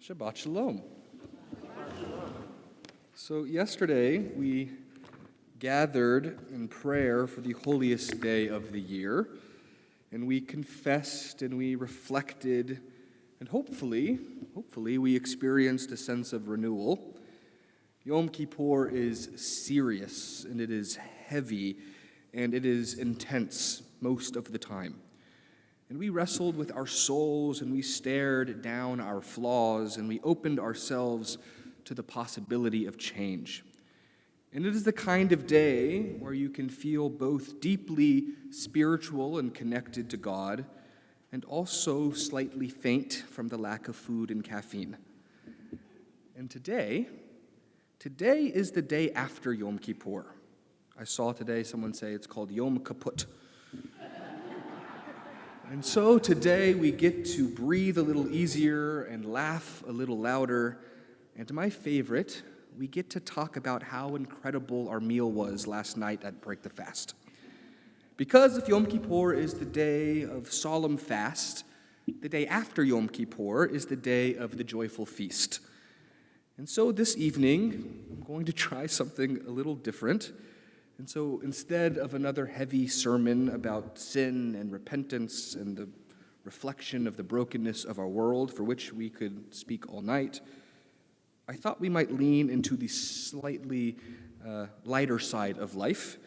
Shabbat Shalom. So yesterday we gathered in prayer for the holiest day of the year, and we confessed and we reflected, and hopefully we experienced a sense of renewal. Yom Kippur is serious, and it is heavy, and it is intense most of the time. And we wrestled with our souls, and we stared down our flaws, and we opened ourselves to the possibility of change. And it is the kind of day where you can feel both deeply spiritual and connected to God, and also slightly faint from the lack of food and caffeine. And today is the day after Yom Kippur. I saw today someone say it's called Yom Kaput. And so today we get to breathe a little easier and laugh a little louder. And my favorite, we get to talk about how incredible our meal was last night at Break the Fast. Because if Yom Kippur is the day of solemn fast, the day after Yom Kippur is the day of the joyful feast. And so this evening, I'm going to try something a little different. And so instead of another heavy sermon about sin and repentance and the reflection of the brokenness of our world, for which we could speak all night, I thought we might lean into the slightly lighter side of life,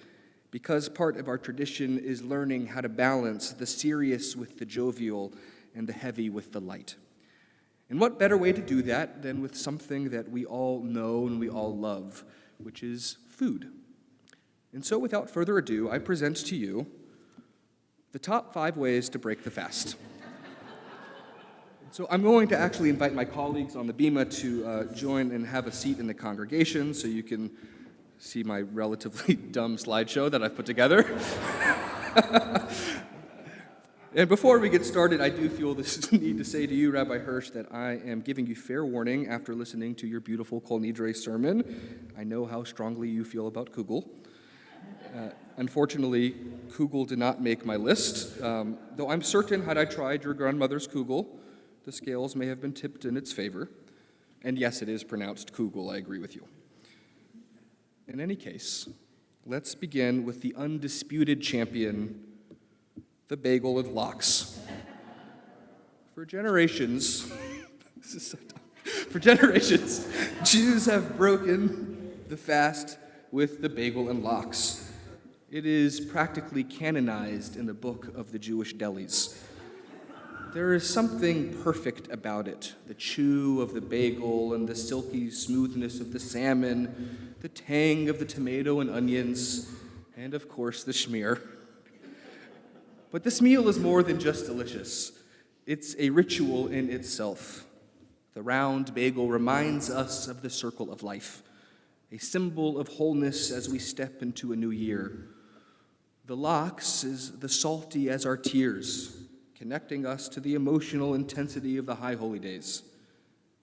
because part of our tradition is learning how to balance the serious with the jovial and the heavy with the light. And what better way to do that than with something that we all know and we all love, which is food. And so without further ado, I present to you the top 5 ways to break the fast. So I'm going to actually invite my colleagues on the bima to join and have a seat in the congregation so you can see my relatively dumb slideshow that I've put together. And before we get started, I do feel this need to say to you, Rabbi Hirsch, that I am giving you fair warning after listening to your beautiful Kol Nidre sermon. I know how strongly you feel about kugel. Unfortunately, kugel did not make my list, though I'm certain had I tried your grandmother's kugel, the scales may have been tipped in its favor. And yes, it is pronounced kugel, I agree with you. In any case, let's begin with the undisputed champion, the bagel and lox. For generations, this is so dumb. For generations, Jews have broken the fast with the bagel and lox. It is practically canonized in the book of the Jewish delis. There is something perfect about it. The chew of the bagel and the silky smoothness of the salmon, the tang of the tomato and onions, and of course the schmear. But this meal is more than just delicious. It's a ritual in itself. The round bagel reminds us of the circle of life, a symbol of wholeness as we step into a new year. The lox is the salty as our tears, connecting us to the emotional intensity of the high holy days.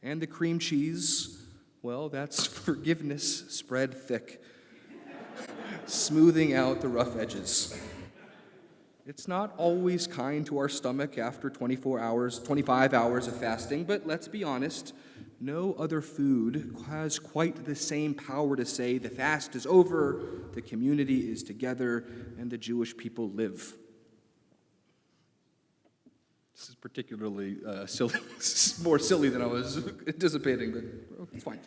And the cream cheese, well, that's forgiveness spread thick, smoothing out the rough edges. It's not always kind to our stomach after 25 hours of fasting, but let's be honest, no other food has quite the same power to say the fast is over, the community is together, and the Jewish people live. This is particularly silly. This is more silly than I was anticipating, but it's fine.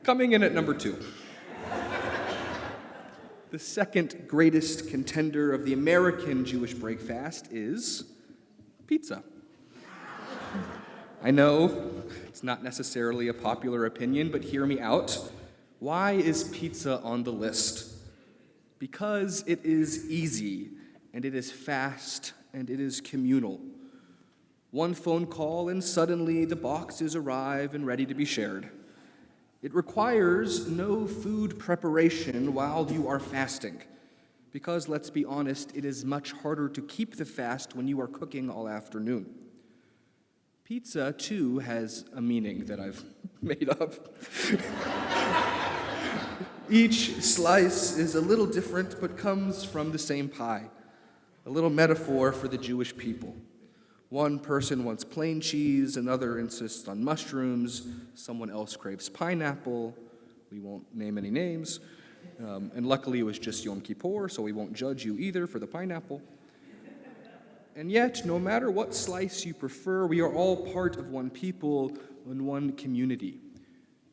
Coming in at number 2. The second greatest contender of the American Jewish breakfast is pizza. I know it's not necessarily a popular opinion, but hear me out. Why is pizza on the list? Because it is easy, and it is fast, and it is communal. One phone call, and suddenly the boxes arrive and ready to be shared. It requires no food preparation while you are fasting, because let's be honest, it is much harder to keep the fast when you are cooking all afternoon. Pizza, too, has a meaning that I've made up. Each slice is a little different, but comes from the same pie, a little metaphor for the Jewish people. One person wants plain cheese, another insists on mushrooms, someone else craves pineapple. We won't name any names. And luckily it was just Yom Kippur, so we won't judge you either for the pineapple. And yet, no matter what slice you prefer, we are all part of one people and one community.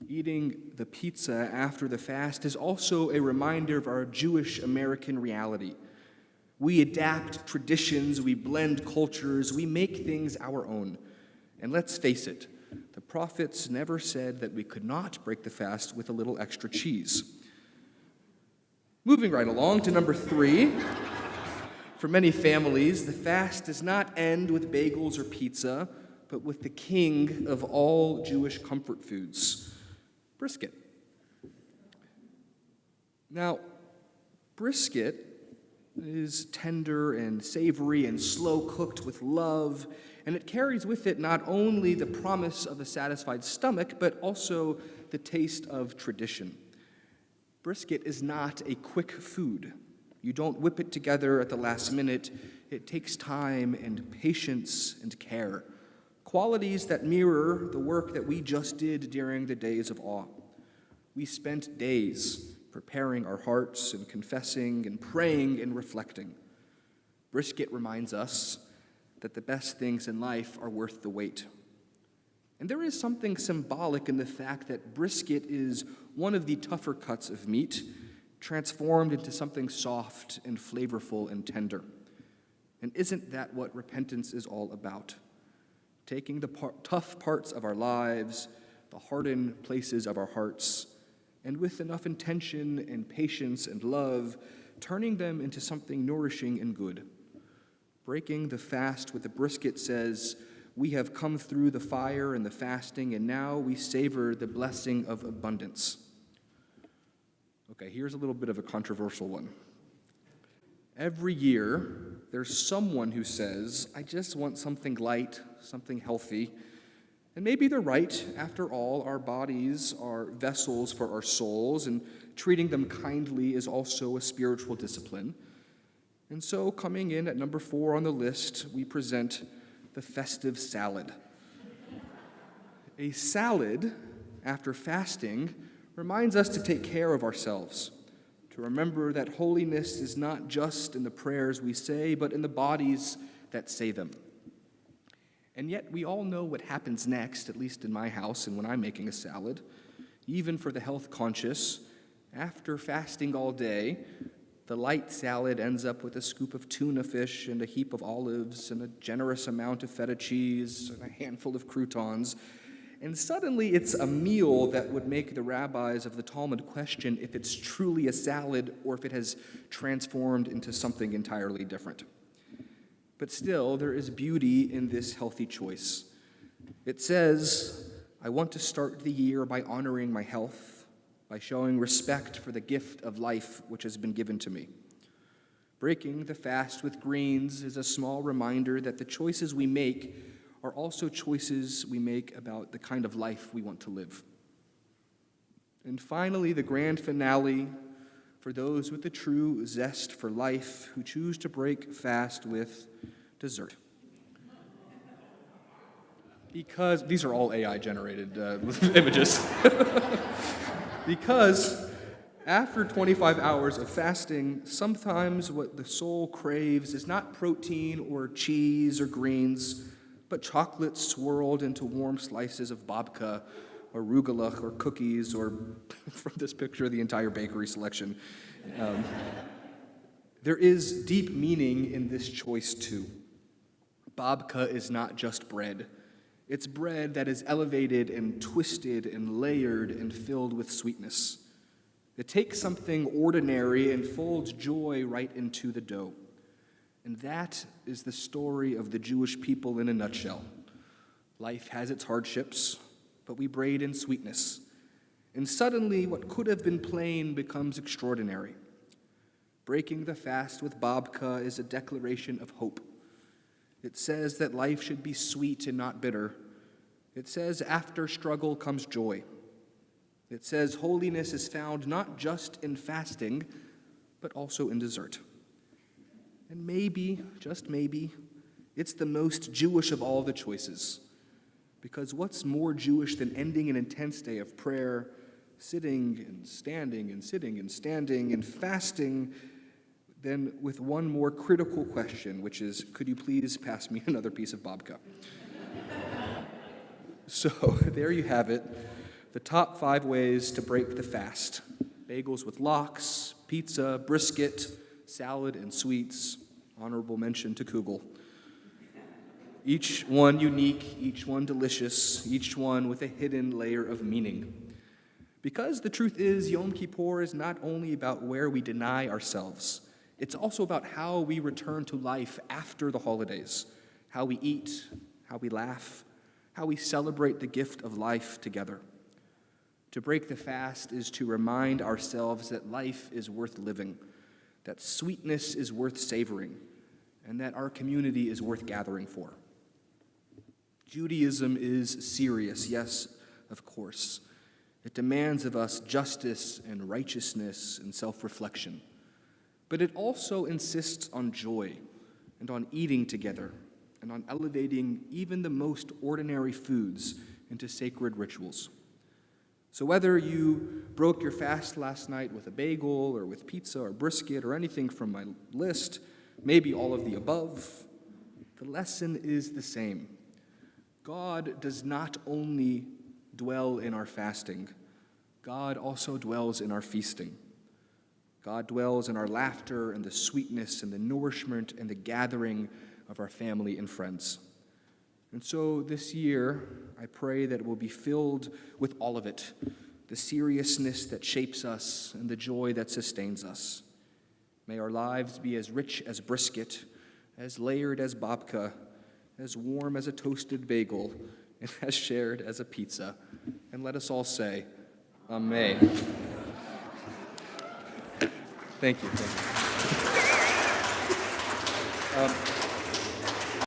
Eating the pizza after the fast is also a reminder of our Jewish American reality. We adapt traditions, we blend cultures, we make things our own. And let's face it, the prophets never said that we could not break the fast with a little extra cheese. Moving right along to number 3. For many families, the fast does not end with bagels or pizza, but with the king of all Jewish comfort foods, brisket. Now, brisket is tender and savory and slow cooked with love, and it carries with it not only the promise of a satisfied stomach, but also the taste of tradition. Brisket is not a quick food. You don't whip it together at the last minute. It takes time and patience and care, qualities that mirror the work that we just did during the days of awe. We spent days preparing our hearts and confessing and praying and reflecting. Brisket reminds us that the best things in life are worth the wait. And there is something symbolic in the fact that brisket is one of the tougher cuts of meat, transformed into something soft and flavorful and tender. And isn't that what repentance is all about? Taking the tough parts of our lives, the hardened places of our hearts, and with enough intention and patience and love, turning them into something nourishing and good. Breaking the fast with the brisket says, we have come through the fire and the fasting, and now we savor the blessing of abundance. Okay, here's a little bit of a controversial one. Every year, there's someone who says, I just want something light, something healthy. And maybe they're right. After all, our bodies are vessels for our souls, and treating them kindly is also a spiritual discipline. And so, coming in at number 4 on the list, we present the festive salad. A salad, after fasting, reminds us to take care of ourselves, to remember that holiness is not just in the prayers we say, but in the bodies that say them. And yet we all know what happens next, at least in my house and when I'm making a salad. Even for the health conscious, after fasting all day, the light salad ends up with a scoop of tuna fish and a heap of olives and a generous amount of feta cheese and a handful of croutons. And suddenly it's a meal that would make the rabbis of the Talmud question if it's truly a salad or if it has transformed into something entirely different. But still, there is beauty in this healthy choice. It says, I want to start the year by honoring my health, by showing respect for the gift of life which has been given to me. Breaking the fast with greens is a small reminder that the choices we make are also choices we make about the kind of life we want to live. And finally, the grand finale for those with the true zest for life who choose to break fast with dessert. Because these are all AI-generated images. Because after 25 hours of fasting, sometimes what the soul craves is not protein or cheese or greens, but chocolate swirled into warm slices of babka or arugula or cookies, or from this picture, the entire bakery selection. There is deep meaning in this choice too. Babka is not just bread. It's bread that is elevated and twisted and layered and filled with sweetness. It takes something ordinary and folds joy right into the dough. And that is the story of the Jewish people in a nutshell. Life has its hardships, but we braid in sweetness. And suddenly, what could have been plain becomes extraordinary. Breaking the fast with babka is a declaration of hope. It says that life should be sweet and not bitter. It says after struggle comes joy. It says holiness is found not just in fasting, but also in dessert. And maybe, just maybe, It's the most Jewish of all the choices. Because what's more Jewish than ending an intense day of prayer, sitting and standing and sitting and standing and fasting, than with one more critical question, which is, could you please pass me another piece of babka? So there you have it, the top 5 ways to break the fast. Bagels with lox, pizza, brisket, salad, and sweets. Honorable mention to kugel. Each one unique, each one delicious, each one with a hidden layer of meaning. Because the truth is, Yom Kippur is not only about where we deny ourselves, it's also about how we return to life after the holidays, how we eat, how we laugh, how we celebrate the gift of life together. To break the fast is to remind ourselves that life is worth living, that sweetness is worth savoring, and that our community is worth gathering for. Judaism is serious, yes, of course. It demands of us justice and righteousness and self-reflection. But it also insists on joy and on eating together and on elevating even the most ordinary foods into sacred rituals. So whether you broke your fast last night with a bagel or with pizza or brisket or anything from my list, maybe all of the above, the lesson is the same. God does not only dwell in our fasting, God also dwells in our feasting. God dwells in our laughter and the sweetness and the nourishment and the gathering of our family and friends. And so this year, I pray that it will be filled with all of it, the seriousness that shapes us and the joy that sustains us. May our lives be as rich as brisket, as layered as babka, as warm as a toasted bagel, and as shared as a pizza. And let us all say, Amen. Thank you.